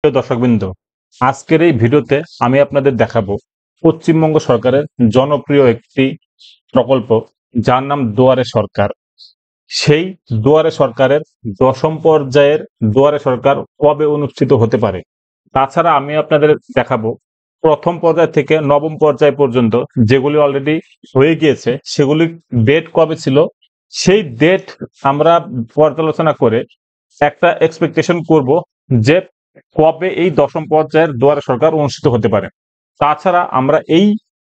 প্রিয় দর্শকবৃন্দ, আজকের এই ভিডিওতে আমি আপনাদের দেখাবো পশ্চিমবঙ্গ সরকারের জনপ্রিয় একটি প্রকল্প, যার নাম দুয়ারে সরকার। সেই দুয়ারে সরকারের দশম পর্যায়ের দুয়ারে সরকার কবে অনুষ্ঠিত হতে পারে। তাছাড়া আমি আপনাদের দেখাবো প্রথম পর্যায় থেকে নবম পর্যায় পর্যন্ত যেগুলি অলরেডি হয়ে গিয়েছে সেগুলি ডেট কবে ছিল, সেই ডেট আমরা পর্যালোচনা করে একটা এক্সপেকটেশন করব যে কবে এই দশম পর্যায়ের দুয়ারে সরকার অনুষ্ঠিত হতে পারে। তাছাড়া আমরা এই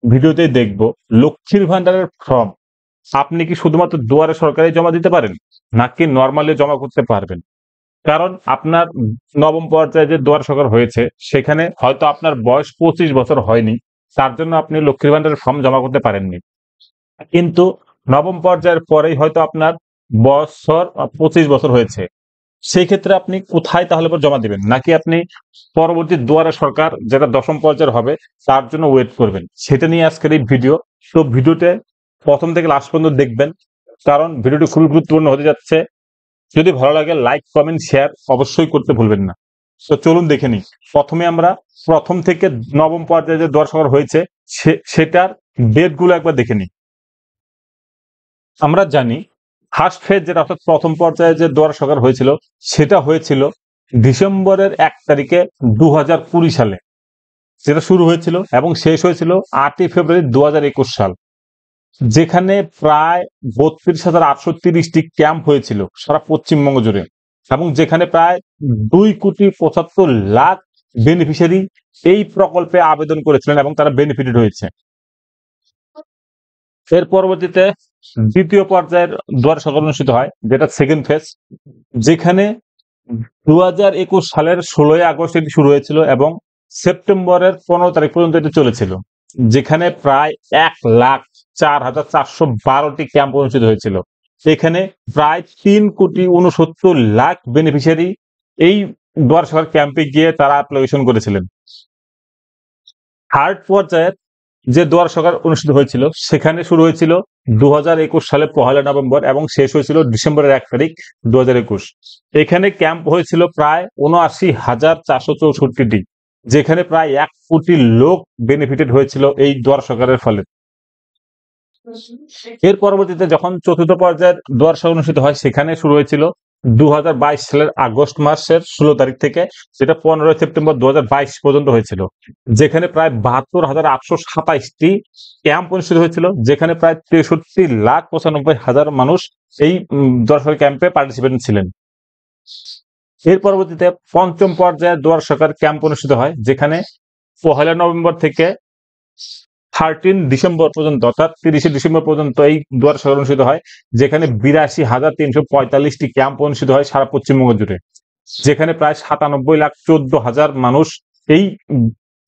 ভিডিওতে দেখব লক্ষ্মীর ভান্ডারের ফর্ম আপনি কি শুধুমাত্র দুয়ারে সরকারে জমা দিতে পারেন নাকি নর্মালি জমা করতে পারবেন। কারণ আপনার নবম পর্যায়ে যে দুয়ারে সরকার হয়েছে সেখানে হয়তো আপনার বয়স 25 বছর হয়নি, তার জন্য আপনি লক্ষ্মীর ভান্ডারের ফর্ম জমা করতে পারেননি। কিন্তু নবম পর্যায়ের পরেই হয়তো আপনার বছর 25 বছর হয়েছে, সেই ক্ষেত্রে আপনি কোথায় তাহলে জমা দিবেন, নাকি আপনি পরবর্তী দুয়ারে সরকার যেটা দশম পর্যায়ের হবে তার জন্য ওয়েট করবেন, সেটা নিয়ে আজকের এই ভিডিও। তো ভিডিওতে প্রথম থেকে লাস্ট পর্যন্ত দেখবেন, কারণ ভিডিওটি খুবই গুরুত্বপূর্ণ হতে যাচ্ছে। যদি ভালো লাগে লাইক কমেন্ট শেয়ার অবশ্যই করতে ভুলবেন না। তো চলুন দেখে নিই। প্রথমে আমরা প্রথম থেকে নবম পর্যায়ে যে দুয়ারে সরকার হয়েছে সেটার ডেট গুলো একবার দেখে নিই। আমরা জানি ফার্স্ট ফেজ যেটা অর্থাৎ প্রথম পর্যায়ে যে দুয়ারে সরকার হয়েছিল সেটা হয়েছিল ডিসেম্বরের 1 তারিখে 2020 সালে, যেটা শুরু হয়েছিল এবং শেষ হয়েছিল 8ই ফেব্রুয়ারি 2021 সাল, যেখানে প্রায় 32,830টি ক্যাম্প হয়েছিল সারা পশ্চিমবঙ্গ জুড়ে, এবং যেখানে প্রায় 2,75,00,000 বেনিফিশিয়ারি এই প্রকল্পে আবেদন করেছিলেন এবং তারা বেনিফিটেড হয়েছে। এর পরবর্তীতে দ্বিতীয় পর্যায়ের দুয়ারে সরকার অনুষ্ঠিত হয়, যেটা সেকেন্ড ফেজ, যেখানে 2021 সালের 16ই আগস্ট এটি শুরু হয়েছিল এবং সেপ্টেম্বরের 15 তারিখ পর্যন্ত এটি চলেছিল, যেখানে প্রায় 1,04,412টি ক্যাম্প অনুষ্ঠিত হয়েছিল। এখানে প্রায় 3,69,00,000 বেনিফিশিয়ারি এই দুয়ারে সরকার ক্যাম্পে গিয়ে তারা অ্যাপ্লিকেশন করেছিলেন। থার্ড পর্যায়ের যে দুয়ারে সরকার অনুষ্ঠিত হয়েছিল সেখানে শুরু হয়েছিল 2021 সালে 1 নভেম্বর এবং শেষ হয়েছিল ডিসেম্বরের 1 তারিখ 2021। এখানে ক্যাম্প হয়েছিল প্রায় 79,464টি, যেখানে প্রায় 1 কোটি লোক বেনিফিটেড হয়েছিল এই দুয়ারে সরকারের ফলে। এর পরবর্তীতে যখন চতুর্থ পর্যায়ের দুয়ারে সরকার অনুষ্ঠিত হয় সেখানে শুরু হয়েছিল 2022 সালের আগস্ট মাসের 16 তারিখ থেকে, যেটা 15 সেপ্টেম্বর 2022 পর্যন্ত হয়েছিল, যেখানে প্রায় 72,827টি ক্যাম্প অনুষ্ঠিত হয়েছিল, যেখানে প্রায় 63,95,000 মানুষ এই দুয়ারে সরকার ক্যাম্পে পার্টিসিপেন্ট ছিলেন। এর পরবর্তীতে পঞ্চম পর্যায়ে দুয়ারে সরকার ক্যাম্প অনুষ্ঠিত হয়, যেখানে 1 নভেম্বর থেকে 13 ডিসেম্বর পর্যন্ত অর্থাৎ 30 ডিসেম্বর পর্যন্ত এই দুয়ারে সরকার অনুষ্ঠিত হয়, যেখানে 82,345টি ক্যাম্প অনুষ্ঠিত হয় সারা পশ্চিমবঙ্গ জুড়ে, যেখানে প্রায় 97,14,000 মানুষ এই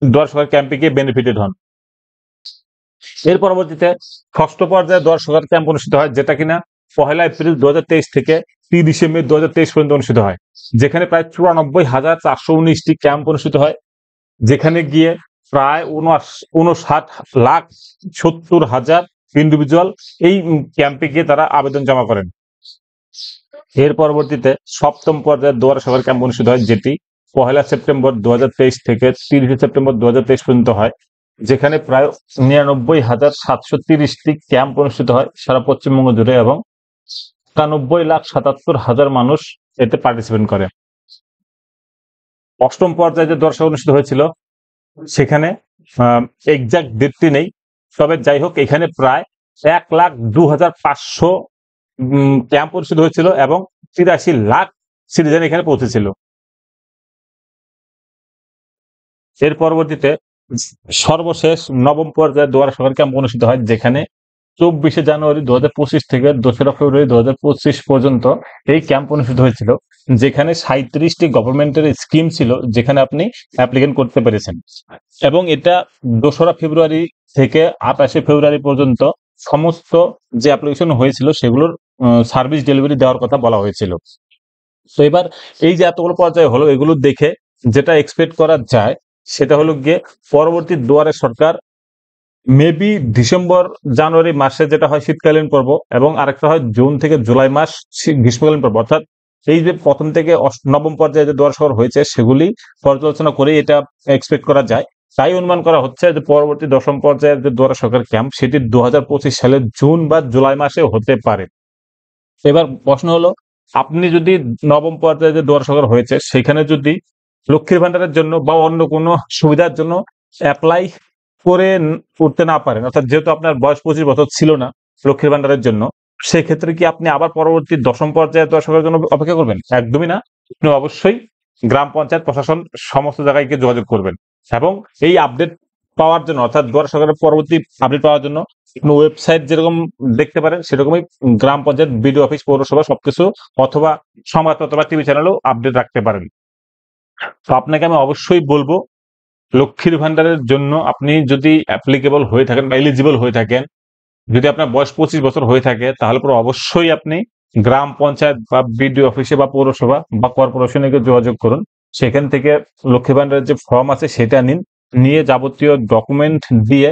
দুয়ারে সরকার ক্যাম্পে গিয়ে বেনিফিটেড হন। এর পরবর্তীতে ষষ্ঠ পর্যায়ে দুয়ারে সরকার ক্যাম্প অনুষ্ঠিত হয়, যেটা কিনা 1 এপ্রিল 2023 থেকে 30 মে 2023 পর্যন্ত অনুষ্ঠিত হয়, যেখানে প্রায় 94,419টি ক্যাম্প অনুষ্ঠিত হয়, যেখানে গিয়ে প্রায় 59,70,000 ইন্ডিভিজুয়াল এই ক্যাম্পে গিয়ে তারা আবেদন জমা করেন। এর পরবর্তীতে সপ্তম পর্যায়ের দুয়ারে সরকার ক্যাম্প অনুষ্ঠিত হয়, যেটি 1 সেপ্টেম্বর 2023 থেকে 30 সেপ্টেম্বর 2023 পর্যন্ত হয়, যেখানে প্রায় 99,730টি ক্যাম্প অনুষ্ঠিত হয় সারা পশ্চিমবঙ্গ জুড়ে এবং 91,77,000 মানুষ এতে পার্টিসিপেট করে। অষ্টম পর্যায়ে যে দুয়ারে সরকার অনুষ্ঠিত হয়েছিল সেখানে এক্সাক্ট ডেটটি নেই, তবে যাই হোক এখানে প্রায় 1,02,500 ক্যাম্প অনুষ্ঠিত হয়েছিল এবং 83 লাখ সিটিজেন এখানে পৌঁছেছিল। এর পরবর্তীতে সর্বশেষ নবম পর্যায়ে দুয়ারে সরকার ক্যাম্প অনুষ্ঠিত হয়, যেখানে 24 জানুয়ারি 2025 থেকে 2রা ফেব্রুয়ারি 2025 পর্যন্ত এই ক্যাম্প অনুষ্ঠিত হয়েছিল, যেখানে 37টি গভর্নমেন্টের স্কিম ছিল যেখানে আপনি অ্যাপ্লিকেশন করতে পেরেছেন, এবং এটা 2রা ফেব্রুয়ারি থেকে 28 ফেব্রুয়ারি পর্যন্ত সমস্ত যে অ্যাপ্লিকেশন হয়েছিল সেগুলোর সার্ভিস ডেলিভারি দেওয়ার কথা বলা হয়েছিল। তো এবার এই যে এতগুলো পর্যায়ে হলো, এগুলো দেখে যেটা এক্সপেক্ট করা যায় সেটা হলো গিয়ে পরবর্তী দুয়ারে সরকার মেবি ডিসেম্বর জানুয়ারি মাসে যেটা হয় শীতকালীন পর্ব, এবং আরেকটা হয় জুন থেকে জুলাই মাস গ্রীষ্মকালীন পর্ব, অর্থাৎ এই যে প্রথম থেকে নবম পর্যায়ে যে দুয়ারে সরকার হয়েছে সেগুলি পর্যালোচনা করে এটা এক্সপেক্ট করা যায়। তাই অনুমান করা হচ্ছে যে পরবর্তী দশম পর্যায়ের যে দুয়ারে সরকার ক্যাম্প সেটি 2025 সালের জুন বা জুলাই মাসে হতে পারে। এবার প্রশ্ন হলো, আপনি যদি নবম পর্যায়ে যে দুয়ারে সরকার হয়েছে সেখানে যদি লক্ষ্মীর ভান্ডারের জন্য বা অন্য কোনো সুবিধার জন্য অ্যাপ্লাই করে উঠতে না পারেন, অর্থাৎ যেহেতু আপনার বয়স 25 বছর ছিল না লক্ষ্মীর ভান্ডারের জন্য, সেক্ষেত্রে কি আপনি আবার পরবর্তী দশম পর্যায়ে দুয়ারে সরকারের জন্য অপেক্ষা করবেন? একদমই না। আপনি অবশ্যই গ্রাম পঞ্চায়েত প্রশাসন সমস্ত জায়গায় গিয়ে যোগাযোগ করবেন এবং এই আপডেট পাওয়ার জন্য, অর্থাৎ দুয়ারে সরকারের পরবর্তী আপডেট পাওয়ার জন্য ওয়েবসাইট যেরকম দেখতে পারেন সেরকমই গ্রাম পঞ্চায়েত, বিডিও অফিস, পৌরসভা সবকিছু, অথবা সংবাদপত্র বা টিভি চ্যানেলেও আপডেট রাখতে পারেন। তো আপনাকে আমি অবশ্যই বলবো, লক্ষ্মীর ভান্ডারের জন্য আপনি যদি অ্যাপ্লিকেবল হয়ে থাকেন বা এলিজিবল হয়ে থাকেন, যদি আপনার বয়স 25 বছর হয়ে থাকে, তাহলে পরে অবশ্যই আপনি গ্রাম পঞ্চায়েত বা বিডিও অফিসে বা পৌরসভা বা কর্পোরেশনে গিয়ে যোগাযোগ করুন। সেখান থেকে লক্ষ্মী ভান্ডারের যে ফর্ম আছে সেটা নিন, নিয়ে যাবতীয় ডকুমেন্ট দিয়ে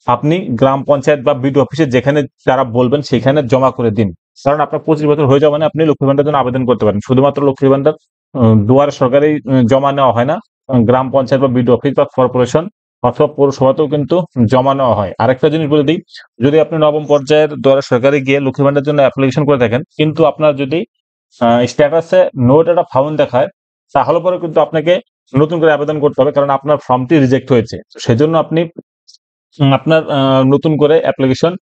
আপনি গ্রাম পঞ্চায়েত বা বিডিও অফিসে যেখানে তারা বলবেন সেখানে জমা করে দিন। কারণ আপনার 25 বছর হয়ে যাওয়া মানে আপনি লক্ষ্মী ভান্ডারের জন্য আবেদন করতে পারেন। শুধুমাত্র লক্ষ্মী ভান্ডার দুয়ারে সরকারি জমা নেওয়া হয় না, গ্রাম পঞ্চায়েত বা বিডিও অফিস বা কর্পোরেশন অথবা পৌরসভাতেও কিন্তু জমা নেওয়া হয়। আরেকটা জিনিস বলে দিই, যদি আপনি নবম পর্যায়ের দুয়ারে সরকারি গিয়ে লক্ষ্মী ভান্ডারের জন্য অ্যাপ্লিকেশন করে থাকেন, কিন্তু আপনার যদি স্ট্যাটাসে নো ডেটা ফাউন্ড দেখায়, তাহলে পরে কিন্তু আপনাকে নতুন করে আবেদন করতে হবে, কারণ আপনার ফর্মটি রিজেক্ট হয়েছে। সেজন্য আপনি আপনার নতুন করে অ্যাপ্লিকেশন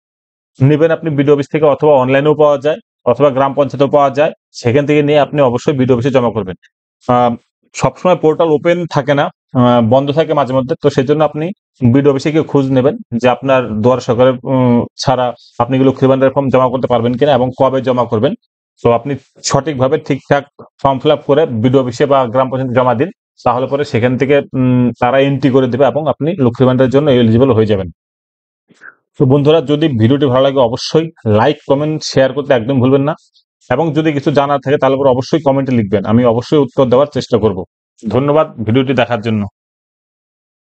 নেবেন আপনি বিডিও অফিস থেকে, অথবা অনলাইনেও পাওয়া যায়, অথবা গ্রাম পঞ্চায়েতেও পাওয়া যায়। সেখান থেকে নিয়ে আপনি অবশ্যই বিডিও অফিসে জমা করবেন। সবসময় পোর্টাল ওপেন থাকে না, বন্ধ থাকে মাঝে মধ্যে। তো সেজন্য আপনি বিডিও অফিসে গিয়ে খোঁজ নেবেন যে আপনার দুয়ারে সরকারের ছাড়া আপনি কি লক্ষ্মীর ভান্ডারের ফর্ম জমা করতে পারবেন কিনা এবং কবে জমা করবেন। তো আপনি সঠিকভাবে ঠিকঠাক ফর্ম ফিল আপ করে বিডিও অফিসে বা গ্রাম পঞ্চায়েতে জমা দিন, তাহলে পরে সেখান থেকে তারা এন্ট্রি করে দেবে এবং আপনি লক্ষ্মীর ভান্ডারের জন্য এলিজিবল হয়ে যাবেন। তো বন্ধুরা, যদি ভিডিওটি ভালো লাগে অবশ্যই লাইক, কমেন্ট, শেয়ার করতে একদম ভুলবেন না এবং যদি কিছু জানার থাকে তাহলে পরে অবশ্যই কমেন্টে লিখবেন, আমি অবশ্যই উত্তর দেওয়ার চেষ্টা করব। ধন্যবাদ ভিডিওটি দেখার জন্য।